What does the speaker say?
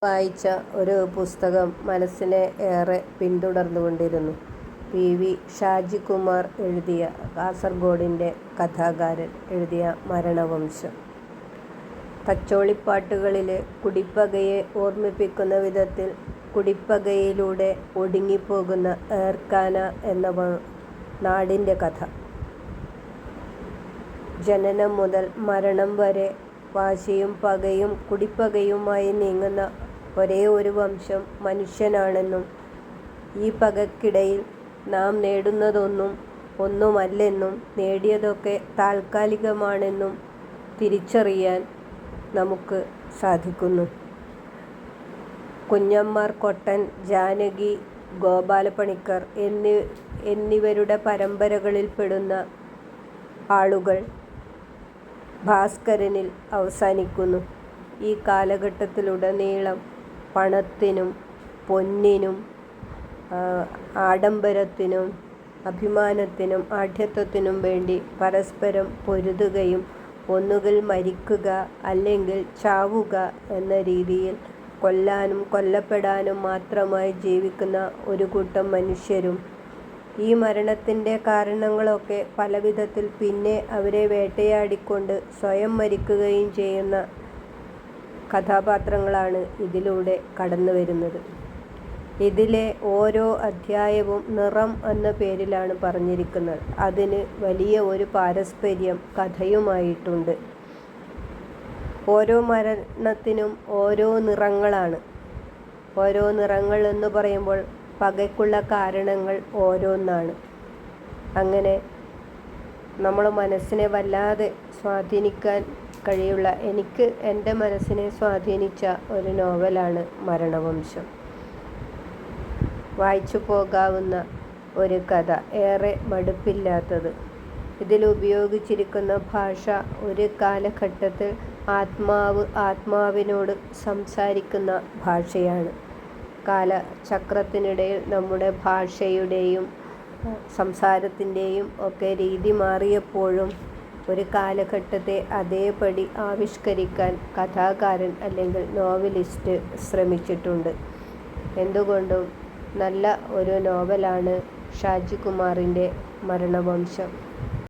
വായിച്ച ഒരു പുസ്തകം മനസ്സിനെ ഏറെ പിന്തുടർന്നുകൊണ്ടിരുന്നു. പി. ഷാജികുമാർ എഴുതിയ, കാസർഗോഡിൻ്റെ കഥാകാരൻ എഴുതിയ മരണവംശം. തച്ചോളിപ്പാട്ടുകളിലെ കുടിപ്പകയെ ഓർമ്മിപ്പിക്കുന്ന വിധത്തിൽ കുടിപ്പകയിലൂടെ ഒടുങ്ങിപ്പോകുന്ന ഏർക്കാന എന്ന നാടിൻ്റെ കഥ. ജനനം മുതൽ മരണം വരെ വാശിയും പകയും കുടിപ്പകയുമായി നീങ്ങുന്ന ഒരേ ഒരു വംശം മനുഷ്യനാണെന്നും ഈ പകയ്ക്കിടയിൽ നാം നേടുന്നതൊന്നും ഒന്നുമല്ലെന്നും നേടിയതൊക്കെ താൽക്കാലികമാണെന്നും തിരിച്ചറിയാൻ നമുക്ക് സാധിക്കുന്നു. കുഞ്ഞമ്മാർ കൊട്ടൻ, ജാനകി, ഗോപാലപണിക്കർ എന്നിവരുടെ പരമ്പരകളിൽപ്പെടുന്ന ആളുകൾ ഭാസ്കരനിൽ അവസാനിക്കുന്നു. ഈ കാലഘട്ടത്തിലുടനീളം പണത്തിനും പൊന്നിനും ആഡംബരത്തിനും അഭിമാനത്തിനും ആഢ്യത്വത്തിനും വേണ്ടി പരസ്പരം പൊരുതുകയും ഒന്നുകിൽ മരിക്കുക അല്ലെങ്കിൽ ചാവുക എന്ന രീതിയിൽ കൊല്ലാനും കൊല്ലപ്പെടാനും മാത്രമായി ജീവിക്കുന്ന ഒരു കൂട്ടം മനുഷ്യരും ഈ മരണത്തിൻ്റെ കാരണങ്ങളൊക്കെ പലവിധത്തിൽ പിന്നെ അവരെ വേട്ടയാടിക്കൊണ്ട് സ്വയം മരിക്കുകയും ചെയ്യുന്ന കഥാപാത്രങ്ങളാണ് ഇതിലൂടെ കടന്നു വരുന്നത്. ഇതിലെ ഓരോ അധ്യായവും നിറം എന്ന പേരിലാണ് പറഞ്ഞിരിക്കുന്നത്. അതിന് വലിയ ഒരു പാരസ്പര്യം കഥയുമായിട്ടുണ്ട്. ഓരോ മരണത്തിനും ഓരോ നിറങ്ങളാണ്. ഓരോ നിറങ്ങൾ എന്ന് പറയുമ്പോൾ പകയ്ക്കുള്ള കാരണങ്ങൾ ഓരോന്നാണ്. അങ്ങനെ നമ്മൾ മനസ്സിനെ വല്ലാതെ സ്വാധീനിക്കാൻ കഴിയുള്ള, എനിക്ക് എൻ്റെ മനസ്സിനെ സ്വാധീനിച്ച ഒരു നോവലാണ് മരണവംശം. വായിച്ചു പോകാവുന്ന ഒരു കഥ, ഏറെ മടുപ്പില്ലാത്തത്. ഇതിലുപയോഗിച്ചിരിക്കുന്ന ഭാഷ ഒരു കാലഘട്ടത്തിൽ ആത്മാവിനോട് സംസാരിക്കുന്ന ഭാഷയാണ്. കാലചക്രത്തിനിടയിൽ നമ്മുടെ ഭാഷയുടെയും സംസാരത്തിൻ്റെയും ഒക്കെ രീതി മാറിയപ്പോഴും ഒരു കാലഘട്ടത്തെ അതേപടി ആവിഷ്കരിക്കാൻ കഥാകാരൻ അല്ലെങ്കിൽ നോവലിസ്റ്റ് ശ്രമിച്ചിട്ടുണ്ട്. എന്തുകൊണ്ടും നല്ല ഒരു നോവലാണ് ഷാജികുമാറിൻ്റെ മരണവംശം.